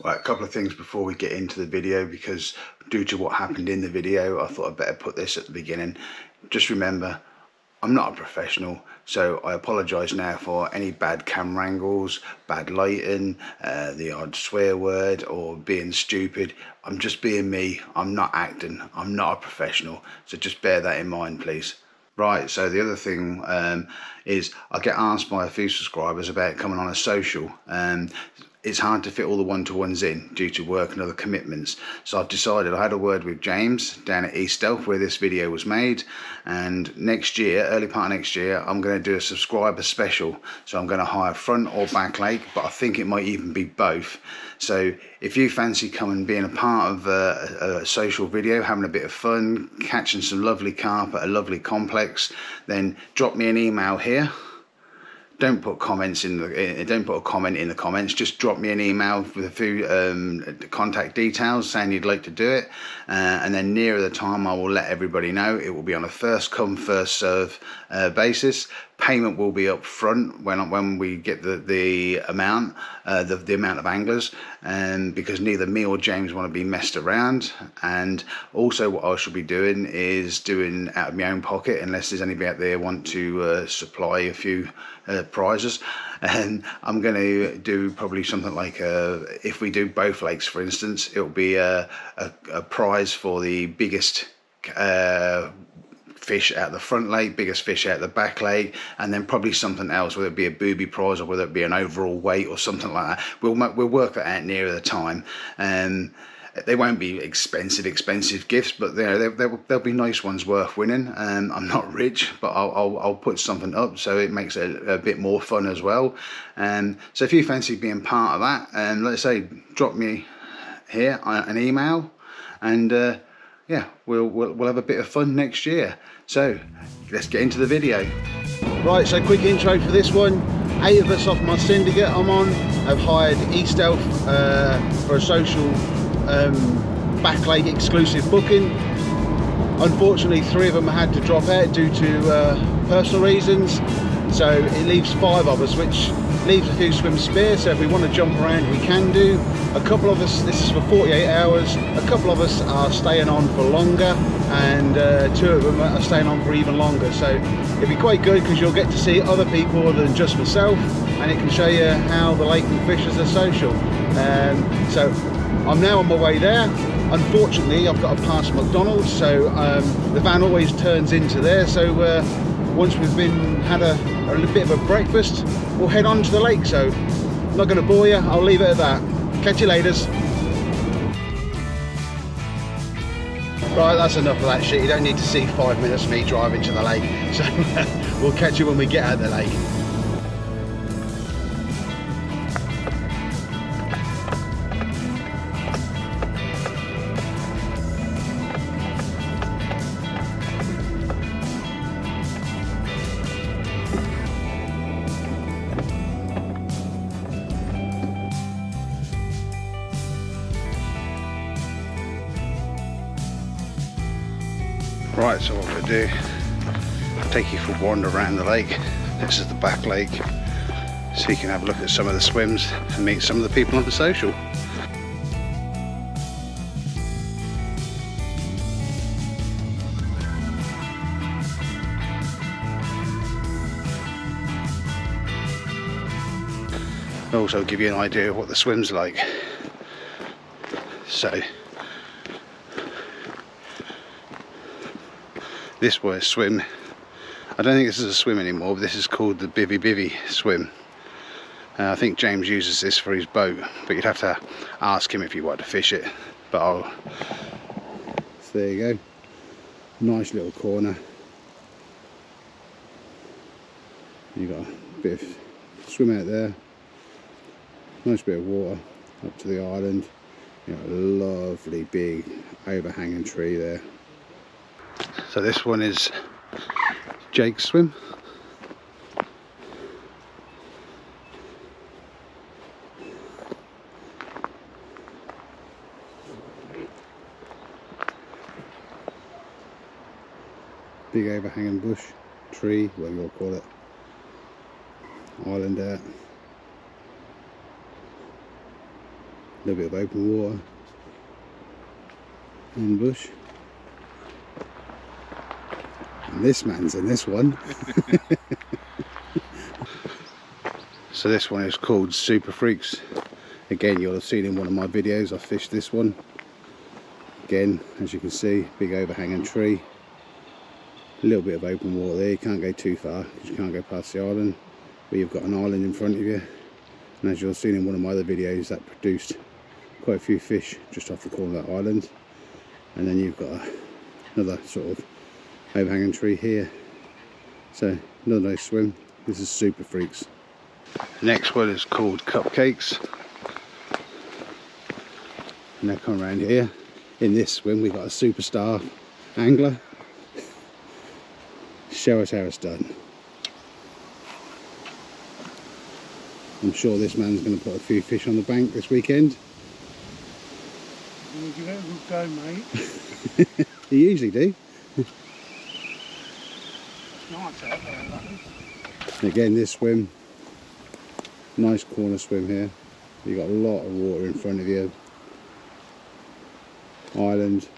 Right, a couple of things before we get into the video, because due to what happened in the video, I thought I'd better put this at the beginning. Just remember, I'm not a professional, so I apologise now for any bad camera angles, bad lighting, the odd swear word or being stupid. I'm just being me. I'm not acting. I'm not a professional, so just bear that in mind, please. Right, so the other thing is I get asked by a few subscribers about coming on a social. It's hard to fit all the one-to-ones in due to work and other commitments. So I've decided, I had a word with James down at East Delph where this video was made, and next year, early part of next year, I'm going to do a subscriber special. So I'm going to hire front or back leg, but I think it might even be both. So if you fancy coming being a part of a social video, having a bit of fun, catching some lovely carp at a lovely complex, then drop me an email here. Don't put comments in the. Don't put a comment in the comments. Just drop me an email with a few contact details saying you'd like to do it, and then nearer the time I will let everybody know. It will be on a first come first serve basis. Payment will be up front when we get the amount of anglers, and because neither me or James want to be messed around. And also what I should be doing is doing out of my own pocket, unless there's anybody out there want to supply a few prizes. And I'm going to do probably something like if we do both lakes, for instance, it'll be a prize for the biggest fish out the front leg, biggest fish out the back leg, and then probably something else, whether it be a booby prize or whether it be an overall weight or something like that. We'll work that out nearer the time. They won't be expensive gifts, but they'll be nice ones worth winning. I'm not rich, but I'll put something up so it makes it a bit more fun as well. So if you fancy being part of that, let's say drop me here an email, and yeah, we'll have a bit of fun next year. So let's get into the video. Right, so quick intro for this one. 8 of us off my syndicate I'm on have hired East Delph for a social back leg exclusive booking. Unfortunately 3 of them had to drop out due to personal reasons, so it leaves 5 of us, which leaves a few swims spare. So if we want to jump around, we can do. A couple of us, this is for 48 hours, a couple of us are staying on for longer, and 2 of them are staying on for even longer. So it'll be quite good because you'll get to see other people other than just myself, and it can show you how the lake and fish as a social. So I'm now on my way there. Unfortunately, I've got to pass McDonald's, so the van always turns into there. So once we've had a bit of a breakfast, we'll head on to the lake. So I'm not going to bore you, I'll leave it at that. Catch you later. Right, that's enough of that shit. You don't need to see 5 minutes of me driving to the lake. So we'll catch you when we get out of the lake. Right, so what we're going to do, take you for a wander around the lake. This is the back lake, so you can have a look at some of the swims and meet some of the people on the social. I'll also give you an idea of what the swim's like. So this was a swim. I don't think this is a swim anymore, but this is called the bivvy swim. I think James uses this for his boat, but you'd have to ask him if you want to fish it. But so there you go. Nice little corner. You got a bit of swim out there. Nice bit of water up to the island. You know, a lovely big overhanging tree there. So this one is Jake's swim. Big overhanging bush, tree, whatever you'll call it. Island there. A little bit of open water and bush. And this man's in this one. So this one is called Super Freaks. Again, you'll have seen in one of my videos I fished this one. Again, as you can see, big overhanging tree. A little bit of open water there. You can't go too far because you can't go past the island, but you've got an island in front of you. And as you'll have seen in one of my other videos, that produced quite a few fish just off the corner of that island. And then you've got another sort of overhanging tree here. So another nice swim. This is Super Freaks. The next one is called Cupcakes. And they come around here. In this swim we've got a superstar angler. Show us how it's done. I'm sure this man's going to put a few fish on the bank this weekend. We'll give it a good go, mate. You usually do. It's nice out there, that is. Again, this swim, nice corner swim here. You've got a lot of water in front of you. Island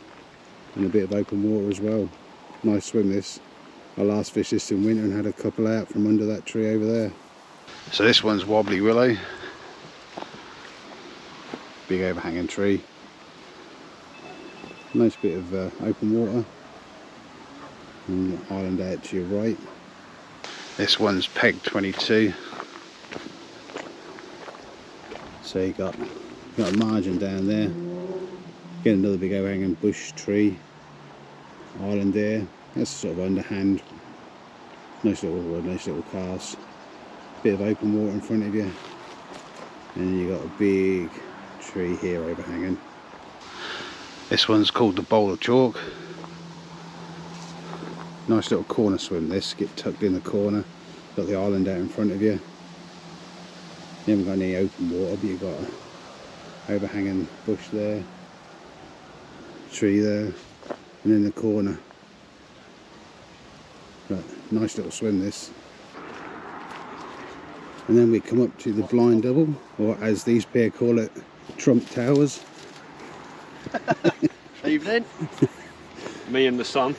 and a bit of open water as well. Nice swim this. I last fished this in winter and had a couple out from under that tree over there. So this one's Wobbly Willow. Big overhanging tree. Nice bit of open water. And the island out to your right. This one's Peg 22. So you got a margin down there. Get another big overhanging bush tree. Island there. That's sort of underhand. Nice little cast. Bit of open water in front of you. And then you got a big tree here overhanging. This one's called the Bowl of Chalk. Nice little corner swim this, get tucked in the corner. Got the island out in front of you. You haven't got any open water, but you've got an overhanging bush there. Tree there. And in the corner. But nice little swim this. And then we come up to the blind double, or as these pair call it, Trump Towers. Evening. Me and the sun.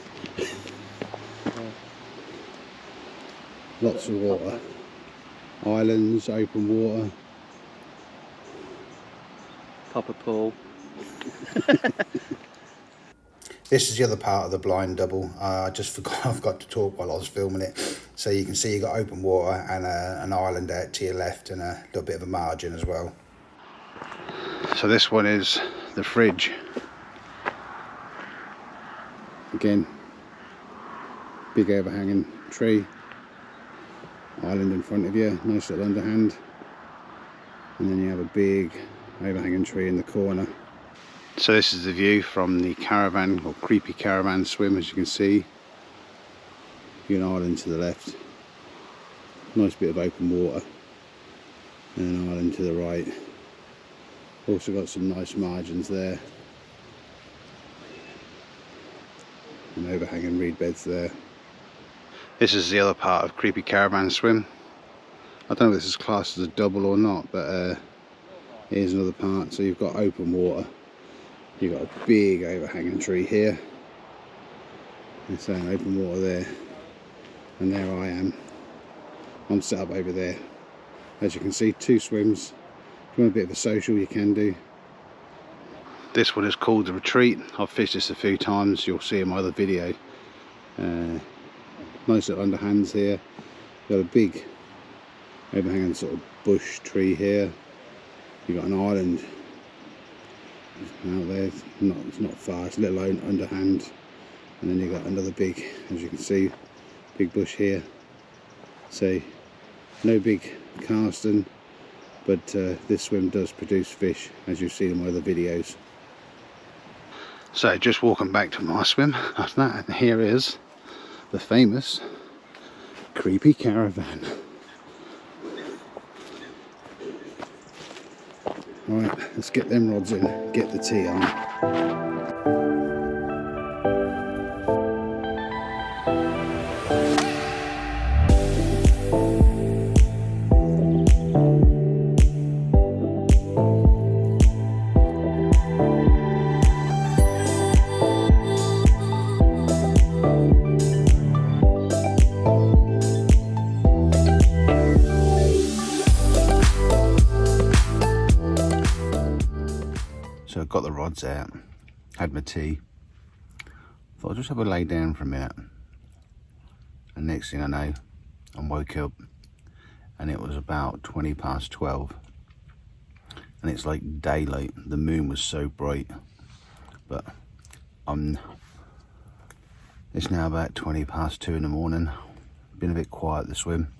Lots of water. Islands, open water. Papa Paul. This is the other part of the blind double. I just forgot to talk while I was filming it. So you can see you got open water and an island out to your left and a little bit of a margin as well. So this one is the Fridge. Again, big overhanging tree. Island in front of you, nice little underhand. And then you have a big overhanging tree in the corner. So this is the view from the caravan or creepy caravan swim, as you can see. You've got an island to the left. Nice bit of open water. And an island to the right. Also got some nice margins there. And overhanging reed beds there. This is the other part of creepy caravan swim. I don't know if this is classed as a double or not, but here's another part. So you've got open water. You've got a big overhanging tree here. And so open water there. And there I am. I'm set up over there. As you can see, 2 swims. If you want a bit of a social, you can do. This one is called the Retreat. I've fished this a few times. You'll see in my other video. Nice little underhands here. Got a big overhanging sort of bush tree here. You've got an island out there. It's not far. It's a little underhand. And then you've got another big, as you can see, big bush here. So no big casting, but this swim does produce fish, as you've seen in my other videos. So just walking back to my swim after that, and here is the famous creepy caravan. Right, let's get them rods in, get the tee on. got the rods out, had my tea, thought I'd just have a lay down for a minute, and next thing I know, I woke up and it was about 20 past 12, and it's like daylight. The moon was so bright, but it's now about 20 past 2 in the morning. Been a bit quiet, the swim.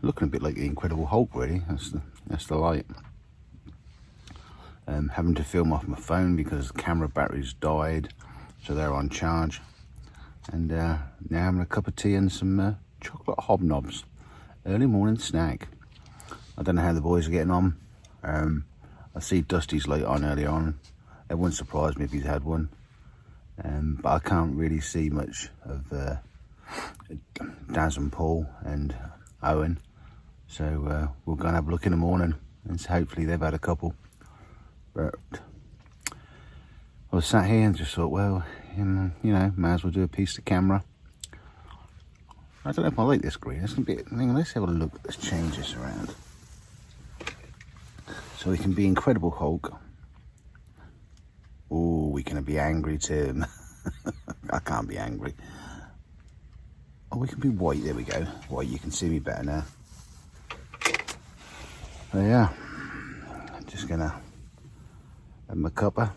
Looking a bit like the Incredible Hulk, really. That's the light. Having to film off my phone because camera batteries died, so they're on charge. And now having a cup of tea and some chocolate hobnobs. Early morning snack. I don't know how the boys are getting on. I see Dusty's light on early on. It wouldn't surprise me if he's had one. But I can't really see much of Daz and Paul and Owen. So we'll go and have a look in the morning, and so hopefully they've had a couple. But I was sat here and just thought, well, you know, might as well do a piece to camera. I don't know if I like this green. It's gonna be. Let's have a look. Let's change this around so we can be Incredible Hulk. Oh, we're gonna be angry, Tim. I can't be angry. Oh, we can be white. There we go. White. You can see me better now. So yeah, I'm just gonna have my cuppa,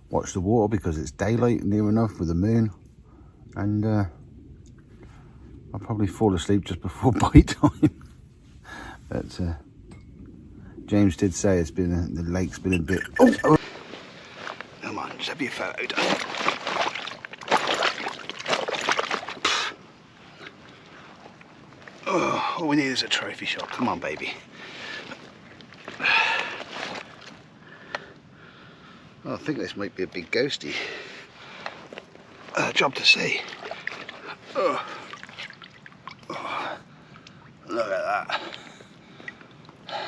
watch the water because it's daylight near enough with the moon, and I'll probably fall asleep just before bite time. But James did say it's been the lake's been a bit. Oh, come on, just have your photo done. Oh, all we need is a trophy shot. Come on, baby. Oh, I think this might be a big ghosty. Job to see. Oh. Oh. Look at that.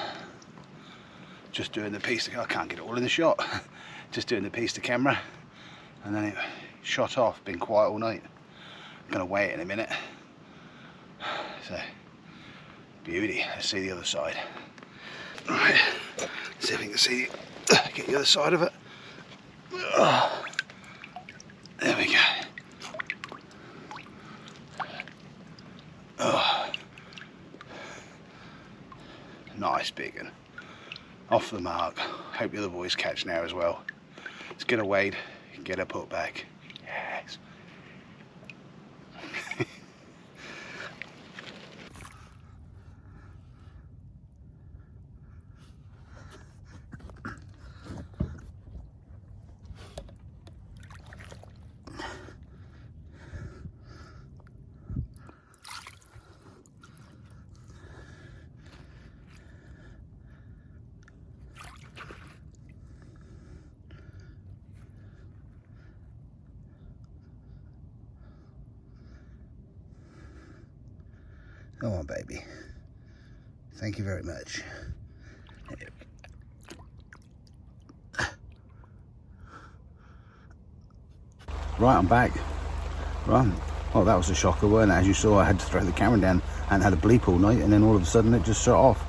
Just doing the piece I can't get it all in the shot. Just doing the piece to camera, and then it shot off. Been quiet all night. I'm gonna weigh it in a minute. So, beauty. Let's see the other side. Right, see if we can see, get the other side of it. Oh, there we go. Oh, nice big one. Off the mark. Hope the other boys catch now as well. Let's get her weighed, get her put back. Yes. Come on, baby. Thank you very much. Right, I'm back. Right. Well, that was a shocker, weren't it? As you saw, I had to throw the camera down and had a bleep all night, and then all of a sudden it just shut off.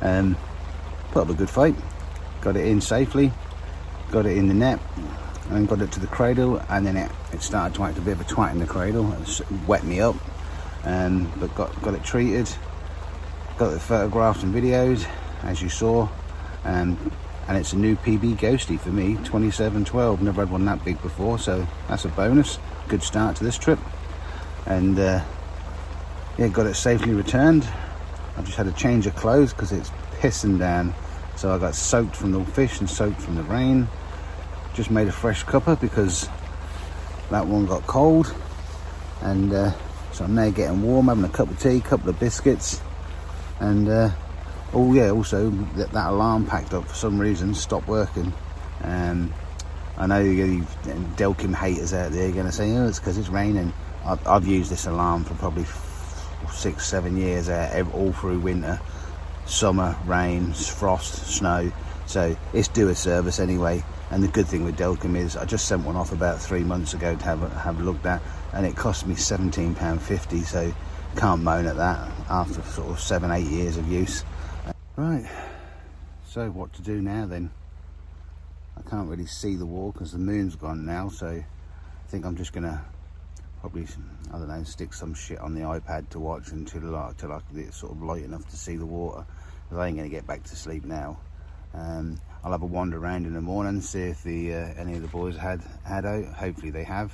Put up a good fight. Got it in safely. Got it in the net. And got it to the cradle, and then it started to act a bit of a twat in the cradle. It wet me up. But got it treated, got it photographed and videoed, as you saw, and it's a new PB ghosty for me, 2712. Never had one that big before, so that's a bonus. Good start to this trip. And yeah, got it safely returned. I just had a change of clothes because it's pissing down, so I got soaked from the fish and soaked from the rain. Just made a fresh cuppa because that one got cold, and so I'm now getting warm, having a cup of tea, couple of biscuits, and oh yeah, also that alarm packed up for some reason, stopped working. I know you Delph haters out there are going to say, oh, it's because it's raining. I've used this alarm for probably 6-7 years, all through winter, summer, rain, frost, snow, so it's due a service anyway. And the good thing with Delph is I just sent one off about 3 months ago to have looked at, and it cost me £17.50, so can't moan at that after sort of 7-8 years of use. Right, so what to do now then? I can't really see the wall because the moon's gone now, so I think I'm just gonna probably, I don't know, stick some shit on the iPad to watch until I get sort of light enough to see the water, because I ain't gonna get back to sleep now. I'll have a wander around in the morning, see if any of the boys had out. Hopefully they have.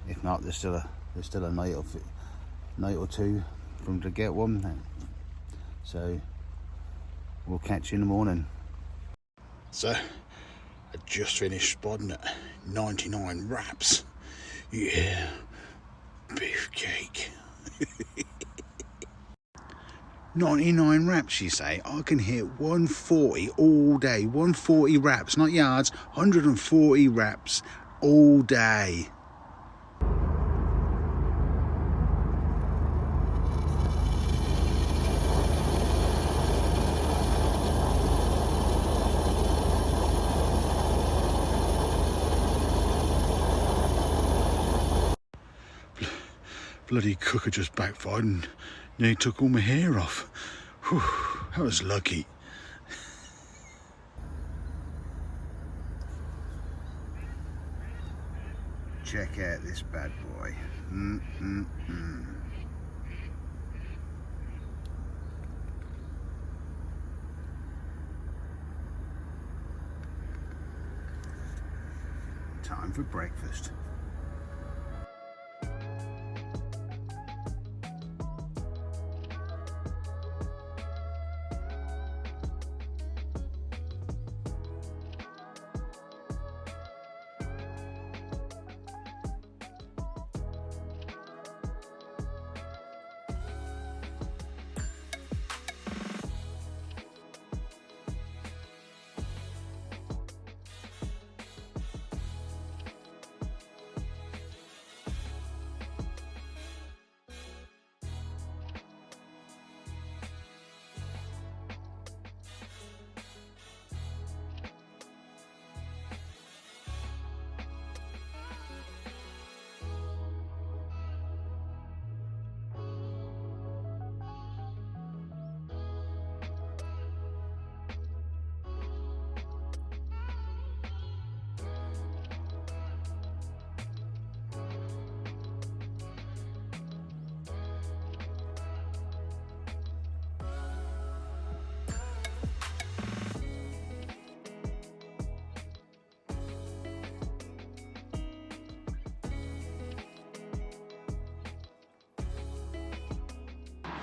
If not, there's still a night or two for them to get one. So we'll catch you in the morning. So I just finished spotting at 99 wraps. Yeah, beefcake. 99 wraps, you say? I can hit 140 all day. 140 wraps, not yards, 140 wraps all day. Bloody cooker just backfired and nearly took all my hair off. Whew, that was lucky. Check out this bad boy. Time for breakfast.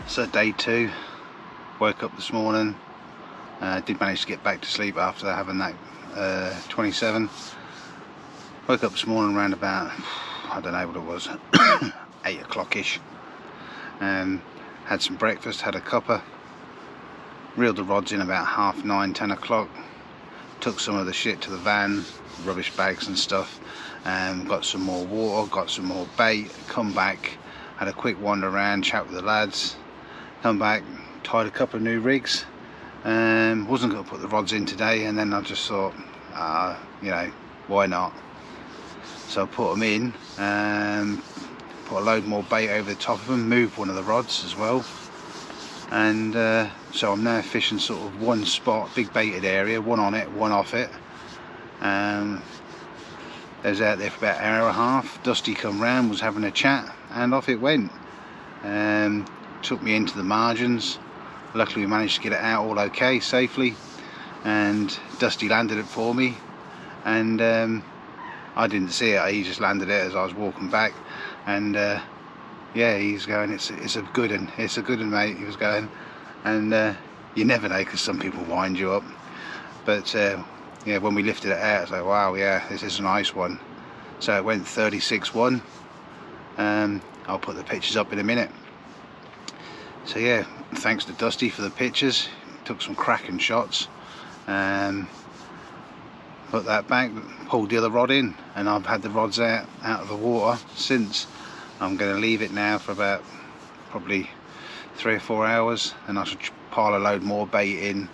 So day 2, woke up this morning, did manage to get back to sleep after having that 27. Woke up this morning around about, I don't know what it was, 8 o'clock-ish. Had some breakfast, had a cuppa, reeled the rods in about 9:30, 10 o'clock, took some of the shit to the van, rubbish bags and stuff, got some more water, got some more bait, come back, had a quick wander around, chat with the lads, come back, tied a couple of new rigs. Wasn't going to put the rods in today, and then I just thought, you know, why not? So I put them in, put a load more bait over the top of them, moved one of the rods as well, and so I'm now fishing sort of one spot, big baited area, one on it, one off it. I was out there for about an hour and a half. Dusty come round, was having a chat, and off it went. Took me into the margins. Luckily we managed to get it out all okay, safely, and Dusty landed it for me, and I didn't see it, he just landed it as I was walking back, and yeah, he's going, it's a good one, it's a good one, mate, he was going, and you never know, because some people wind you up, but yeah, when we lifted it out, it's like, wow, yeah, this is a nice one. So it went 36-1. I'll put the pictures up in a minute. So yeah, thanks to Dusty for the pictures, took some cracking shots, put that back, pulled the other rod in, and I've had the rods out of the water since. I'm going to leave it now for about probably 3 or 4 hours, and I should pile a load more bait in,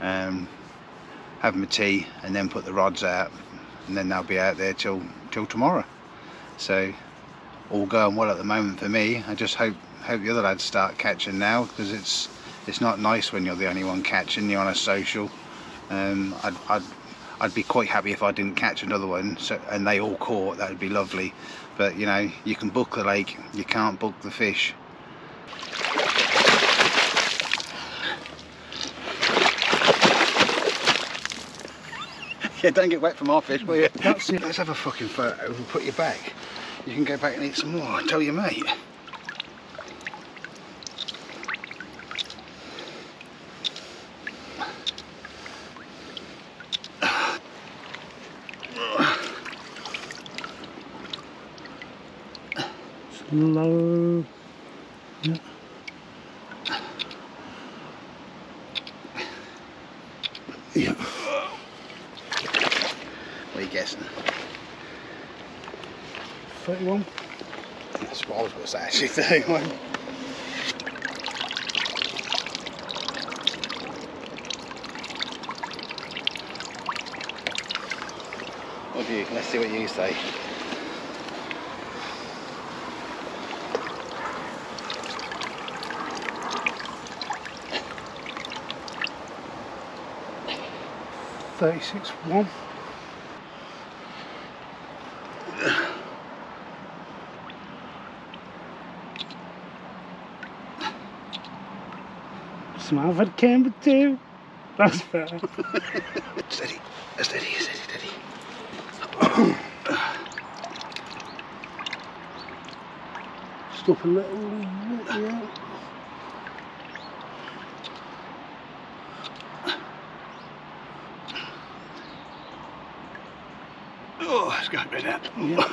have my tea, and then put the rods out, and then they'll be out there till tomorrow. So all going well at the moment for me. I just hope the other lads start catching now, because it's not nice when you're the only one catching, you're on a social. I'd I'd be quite happy if I didn't catch another one, so, and they all caught. That would be lovely. But you know, you can book the lake, you can't book the fish. Yeah, don't get wet from our fish, will you? That's it. Let's have a fucking photo. We'll put you back. You can go back and eat some more. Tell your mate. Slow. Yeah. Yeah. What are you guessing? 31. That's what I was going to say, actually. 31. What do you? Let's see what you say. $36.1. Some Alfred Camber too. That's better. Steady, steady, steady, steady. Stop a little bit, yeah. Oh, it's got rid of that. Yeah.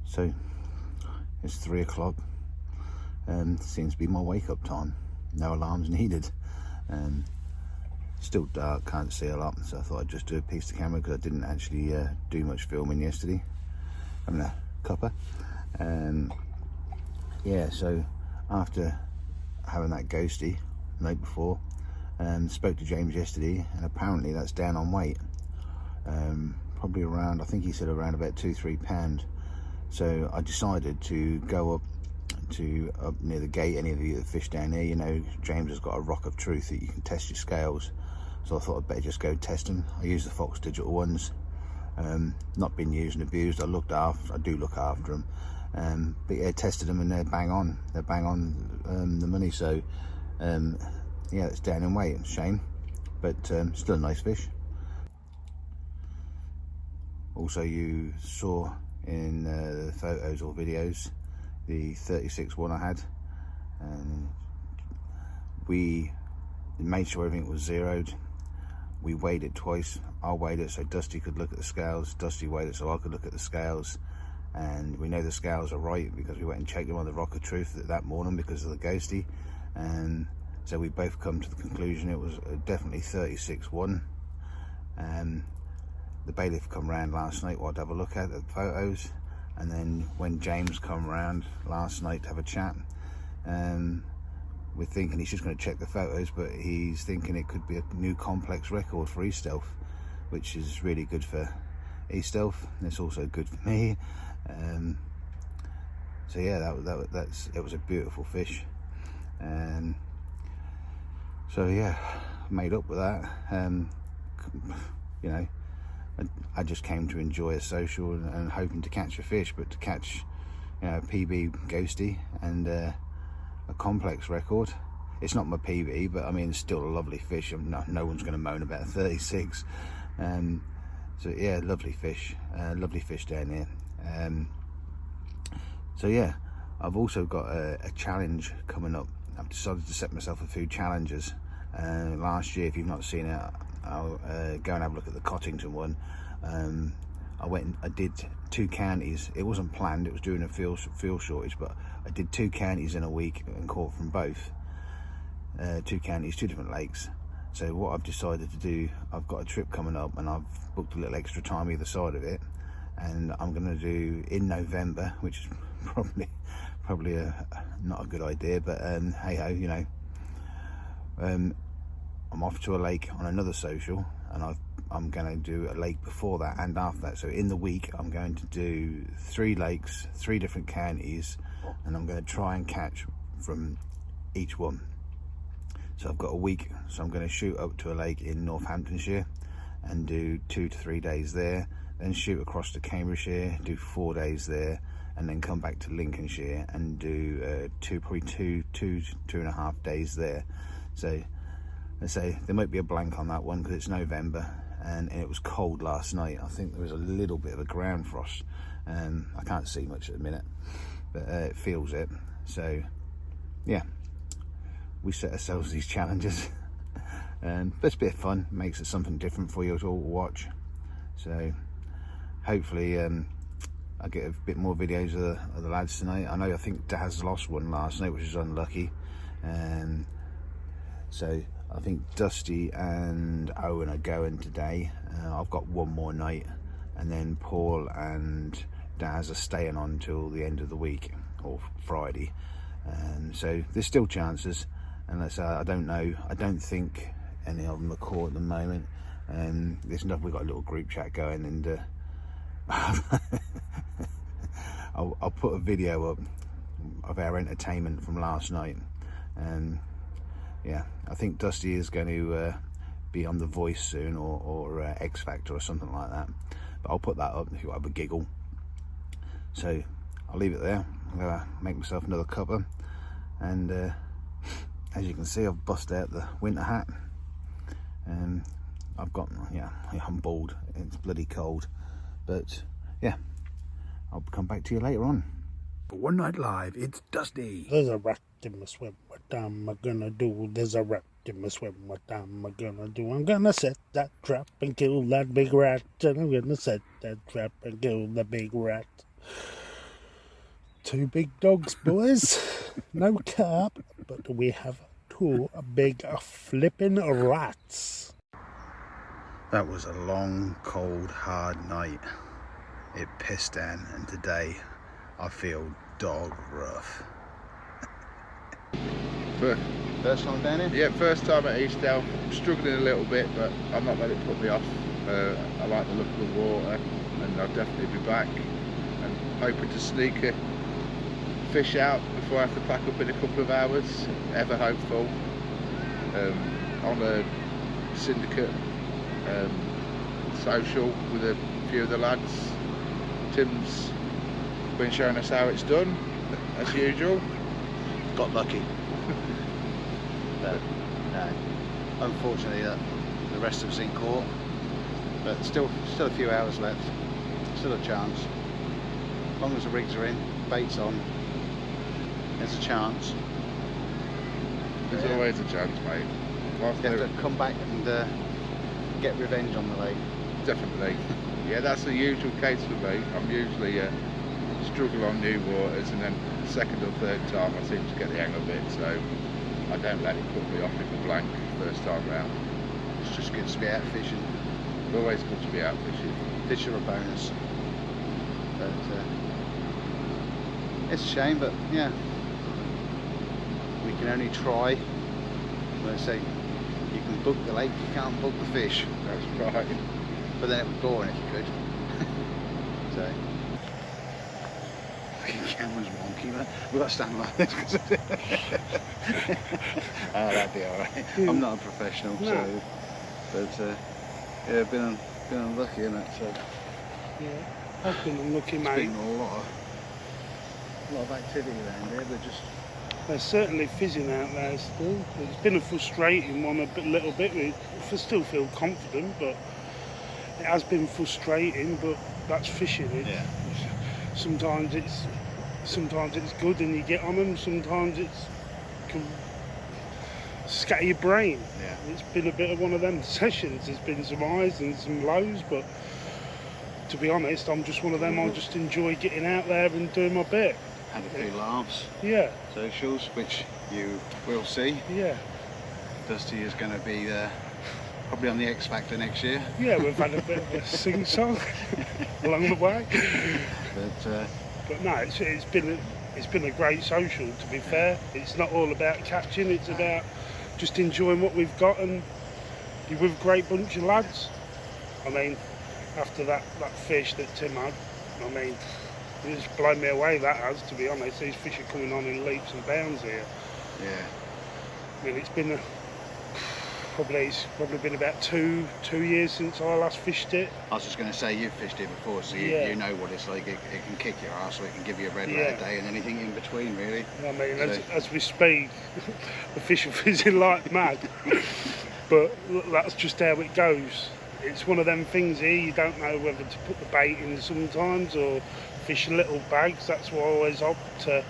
So it's 3 o'clock. Seems to be my wake up time. No alarms needed. Still dark, can't see a lot, so I thought I'd just do a piece of camera because I didn't actually do much filming yesterday. Having a cuppa. Yeah, so after having that ghosty the night before, spoke to James yesterday, and apparently that's down on weight. Probably around, I think he said around about 2-3 pound. So I decided to go up near the gate. Any of you that fish down here, you know James has got a rock of truth that you can test your scales. So I thought I'd better just go test them. I use the Fox digital ones. Not been used and abused. I do look after them. But yeah, tested them and they're bang on. They're bang on the money. So yeah, it's down in weight. Shame, but still a nice fish. Also, you saw in the photos or videos the 36 one I had, and we made sure everything was zeroed. We weighed it twice. I weighed it so Dusty could look at the scales, Dusty weighed it so I could look at the scales, and we know the scales are right because we went and checked them on the Rock of Truth that morning because of the ghosty, and so we both come to the conclusion it was definitely 36.1. The bailiff come round last night while I'd have a look at the photos, and then when James come round last night to have a chat, we're thinking he's just going to check the photos, but he's thinking it could be a new complex record for East Delph, which is really good for East Delph, and it's also good for me. So yeah, it was a beautiful fish, so yeah, made up with that. You know, I just came to enjoy a social and hoping to catch a fish, but to catch, you know, a PB ghosty and a complex record. It's not my PB, but I mean, it's still a lovely fish. No one's going to moan about a 36. So yeah, lovely fish down here. So yeah, I've also got a challenge coming up. I've decided to set myself a few challenges. Last year, if you've not seen it, I'll go and have a look at the Cottington one. I did 2 counties. It wasn't planned, it was during a fuel shortage, but I did 2 counties in a week and caught from both. 2 counties, 2 different lakes. So what I've decided to do, I've got a trip coming up and I've booked a little extra time either side of it, and I'm going to do in November, which is probably not a good idea, but hey ho, you know. I'm off to a lake on another social, and I'm going to do a lake before that and after that. So in the week I'm going to do 3 lakes, 3 different counties, and I'm going to try and catch from each one. So I've got a week, so I'm going to shoot up to a lake in Northamptonshire and do 2 to 3 days there, then shoot across to Cambridgeshire, do 4 days there, and then come back to Lincolnshire and do probably two and a half days there. So let's say there might be a blank on that one because it's November and it was cold last night. I think there was a little bit of a ground frost. I can't see much at the minute, but it feels it. So yeah, we set ourselves these challenges, but it's a bit of fun, makes it something different for you to all watch. So hopefully I'll get a bit more videos of the lads tonight. I think Daz lost one last night, which is unlucky. So I think Dusty and Owen are going today. I've got one more night, and then Paul and Daz are staying on till the end of the week, or Friday. So there's still chances, unless I don't know. I don't think any of them are caught at the moment. There's enough. We've got a little group chat going, and I'll put a video up of our entertainment from last night. Yeah, I think Dusty is going to be on The Voice soon, or X Factor or something like that. But I'll put that up if you have a giggle. So I'll leave it there. I'm going to make myself another cuppa. And as you can see, I've busted out the winter hat. I've got, yeah, I'm bald. It's bloody cold. But yeah, I'll come back to you later on. For One Night Live, it's Dusty. There's a rat in my swim. What am I gonna do? There's a rat in my swim. What am I gonna do? I'm gonna set that trap and kill that big rat. And I'm gonna set that trap and kill the big rat. 2 big dogs, boys. No carp, but we have 2 big flipping rats. That was a long, cold, hard night. It pissed down, and today I feel dog rough. First time down here? Yeah, first time at East Delph. I'm struggling a little bit, but I'm not letting it put me off. I like the look of the water, and I'll definitely be back. And hoping to sneak a fish out before I have to pack up in a couple of hours. Ever hopeful. On a syndicate social with a few of the lads. Tim's been showing us how it's done, as usual. Got lucky. But no, unfortunately the rest of us in court, but still a few hours left, still a chance. As long as the rigs are in, bait's on, there's a chance. There's always a chance, mate. You have to come back and get revenge on the lake. Definitely. Yeah, that's the usual case for me. I'm usually struggle on new waters, and then the second or third time I seem to get the hang of it, so I don't let it put me off in the blank first time round. It's just good to be out fishing. It's always good to be out fishing. Fish are a bonus. But it's a shame, but yeah, we can only try. When I say you can book the lake, you can't book the fish. That's right. But then it would be boring if you could. So the camera's wonky, man. We've got to stand like this. Oh, that'd be alright. I'm not a professional, no. So but yeah, been unlucky in that. So yeah, I've been unlucky, mate. There's been a lot of activity around here, but just there's certainly fizzing out there still. It's been a frustrating one a little bit. I still feel confident, but it has been frustrating. But that's fishing. Yeah. Sometimes it's good and you get on them. Sometimes it can scatter your brain. Yeah. It's been a bit of one of them sessions. There's been some highs and some lows, but to be honest, I'm just one of them. I just enjoy getting out there and doing my bit. Had a few laughs. Yeah. Socials, which you will see. Yeah. Dusty is going to be probably on the X Factor next year. Yeah, we've had a bit of a sing-song along the way. But no, it's been a great social. To be fair, it's not all about catching. It's about just enjoying what we've got, and you're with a great bunch of lads. I mean, after that fish that Tim had, I mean, It's blown me away, that has, to be honest. These fish are coming on in leaps and bounds here. Yeah. I mean, it's been probably been about two years since I last fished it. I was just going to say, you've fished it before, so you know what it's like. It can kick your ass, or it can give you a red letter day, and anything in between, really. I mean, as we speak, the fish are fizzing like mad. But that's just how it goes. It's one of them things here, you don't know whether to put the bait in sometimes or fish little bags. That's why I always opt to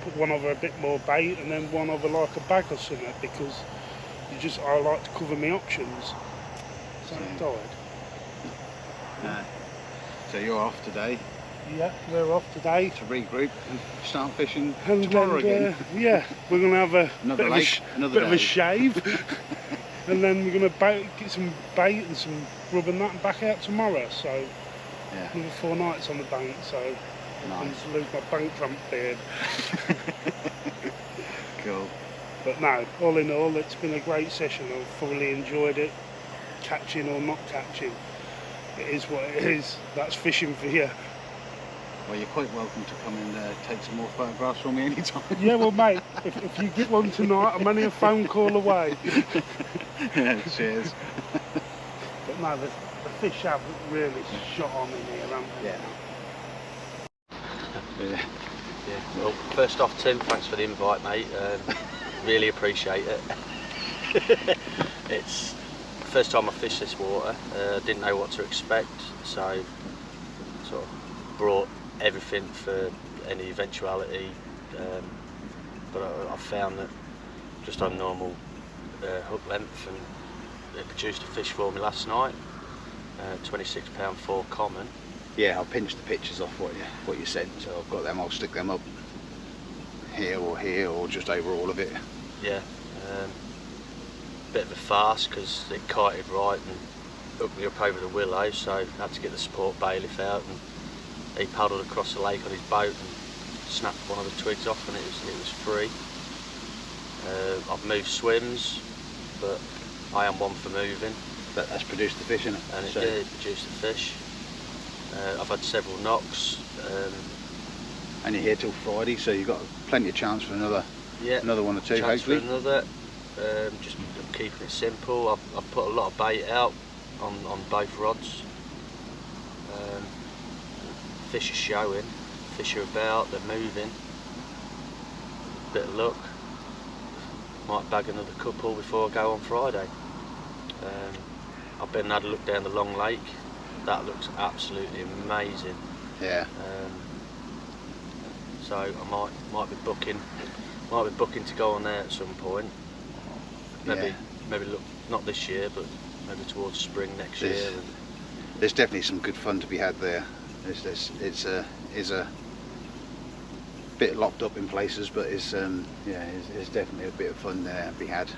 put one over a bit more bait and then one over like a bag or something, because I like to cover my options. So I'm tired. So you're off today? Yeah, we're off today. To regroup and start fishing And tomorrow again? Yeah, we're going to have a Another bit, of a shave. And then we're going to get some bait and some rub and that and back out tomorrow. So another 4 nights on the bank, so I can lose my bank tramp beard. Cool. But no, all in all, it's been a great session. I've thoroughly enjoyed it. Catching or not catching, it is what it is. That's fishing for you. Well, you're quite welcome to come and take some more photographs from me anytime. Yeah, well, mate, if you get one tonight, I'm only a phone call away. Cheers. But no, the fish have really shot on in here, haven't they? Yeah. Well, first off, Tim, thanks for the invite, mate. Really appreciate it. It's the first time I fished this water. Didn't know what to expect, so sort of brought everything for any eventuality. But I found that just on normal hook length, and it produced a fish for me last night. £26 4 common. Yeah, I'll pinch the pictures off what you sent, so I've got them. I'll stick them up here or just over all of it. Yeah, bit of a farce because it kited right and hooked me up over the willow, so I had to get the support bailiff out, and he paddled across the lake on his boat and snapped one of the twigs off, and it was free. I've moved swims, but I am one for moving. That's produced the fish, isn't it? And it did produce the fish. I've had several knocks. And you're here till Friday, so you've got plenty of chance for another one or two, chance hopefully. For another. Just keeping it simple. I've put a lot of bait out on both rods. Fish are showing, fish are about, they're moving. Bit of luck. Might bag another couple before I go on Friday. I've been and had a look down the long lake. That looks absolutely amazing. Yeah. So I might be booking to go on there at some point. Maybe look, not this year, but maybe towards spring next year. There's definitely some good fun to be had there. It's a bit locked up in places, but it's definitely a bit of fun there to be had.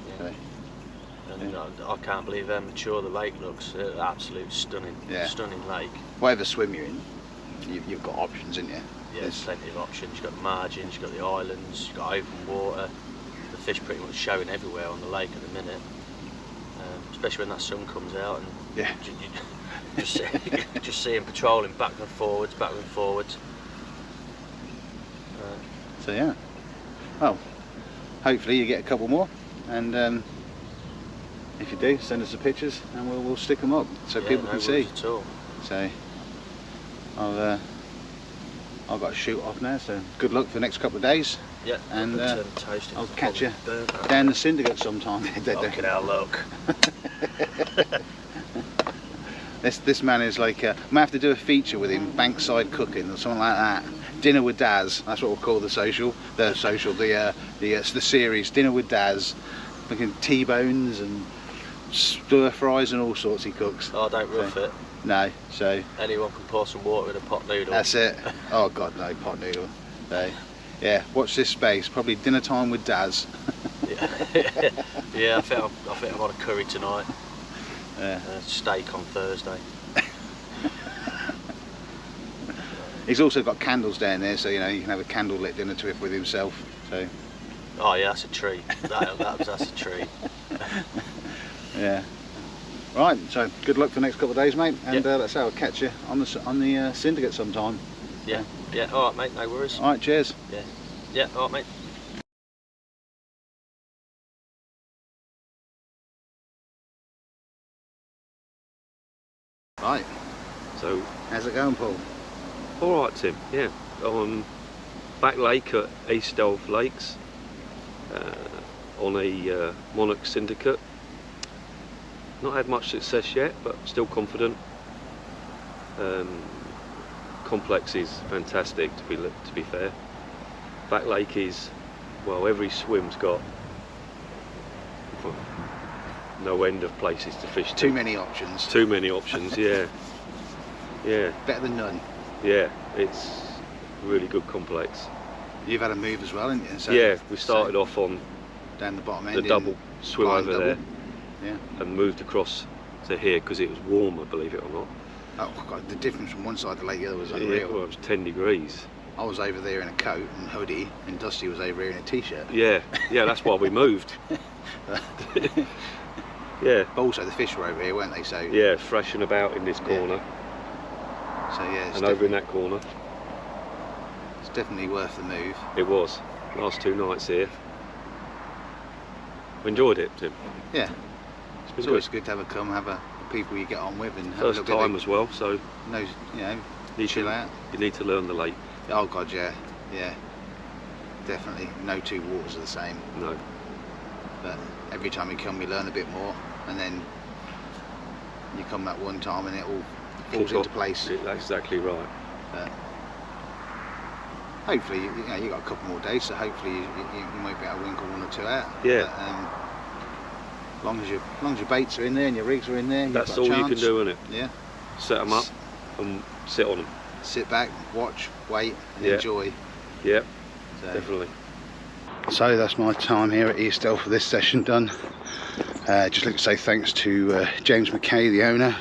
Yeah. So, and I can't believe how mature the lake looks. Absolute stunning lake. Whatever swim you're in, you've got options, haven't you? Yeah, there's plenty of options. You've got the margins, you've got the islands, you've got open water. The fish pretty much showing everywhere on the lake at the minute, especially when that sun comes out, and you just see them patrolling back and forwards. So yeah, well, hopefully you get a couple more, and if you do, send us the pictures and we'll stick them up so people can see. At all. So I've got to shoot off now, so good luck for the next couple of days. Yeah, and I'll catch you down the syndicate sometime. Look at our luck. This man is like, I might have to do a feature with him, bankside cooking or something like that. Dinner with Daz, that's what we'll call the series, Dinner with Daz. Looking T-bones and stir fries and all sorts he cooks. Oh, don't rough it. No, so anyone can pour some water in a pot noodle. that's it. Oh God, no, pot noodle. So yeah, watch this space. Probably dinner time with Daz. Yeah, I think I'm on a curry tonight. Yeah. Steak on Thursday. He's also got candles down there, so you know you can have a candlelit dinner with himself. So. Oh yeah, that's a treat. That's a treat. Yeah. Right. So good luck for the next couple of days, mate. And let's say I'll catch you on the syndicate sometime. Yeah, yeah. All right, mate. No worries. All right, cheers. Yeah, yeah. All right, mate. Right. So, How's it going, Paul? all right, Tim. Yeah, on back lake at East Delph Lakes on a Monarch syndicate. Not had much success yet, but still confident. Complex is fantastic, to be fair. Back lake is, well, every swim's got no end of places to fish. Too many options. Too many options. Yeah, yeah, Better than none. yeah. It's really good complex. You've had a move as well, haven't you? So, Yeah, we started off on down the bottom end. the double swim blind over double. there Yeah. and moved across to here because it was warmer, believe it or not. Oh God, the difference from one side of the lake to the other was Yeah, unreal. well, it was 10 degrees. I was over there in a coat and hoodie, and Dusty was over here in a t-shirt. Yeah, yeah, that's why we moved. Yeah, But also the fish were over here, weren't they? So yeah, thrashing about in this corner So yeah, it's and over in definitely, that corner. it's definitely worth the move. It was. Last 2 nights here. Enjoyed it, Tim. Yeah, It's it's been always good. good to have a come, have a people you get on with, and have a First little time bit as well, so of, no, you know, you chill out. You need to learn the lake. Oh God, yeah, definitely. No two waters are the same, No. but every time you come, you learn a bit more, and then you come that one time, and it all falls Kick into off. place. That's exactly right. But hopefully, you know, you got a couple more days, so hopefully you might be able to winkle 1 or 2 out. Yeah. But, long as your baits are in there and your rigs are in there, and That's you've all got a you can chance, do, isn't it? Yeah. Set them up and sit on them. Sit back, watch, wait, and Yeah. enjoy. Yep, So. definitely. So that's my time here at East Delph for this session done. Just like to say thanks to James McKay, the owner.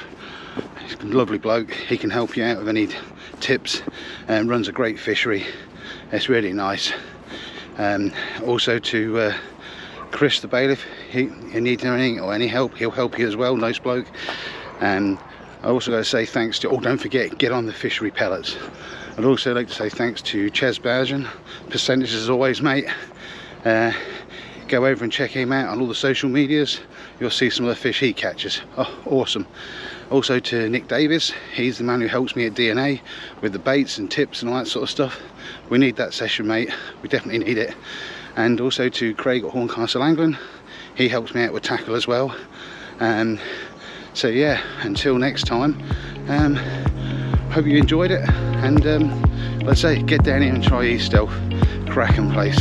He's a lovely bloke. He can help you out with any tips and runs a great fishery. It's really nice. Also to Chris the bailiff, he needs anything or any help, he'll help you as well. Nice bloke. I also got to say thanks to, don't forget, get on the fishery pellets. I'd also like to say thanks to Ches Bowden. Percentages as always, mate. Go over and check him out on all the social medias. You'll see some of the fish he catches. Oh, awesome. Also to Nick Davis, he's the man who helps me at DNA with the baits and tips and all that sort of stuff. We need that session, mate. We definitely need it. And also to Craig at Horncastle Angling, he helps me out with tackle as well. So yeah, until next time, hope you enjoyed it, and let's say get down here and try East Delph. Cracking place.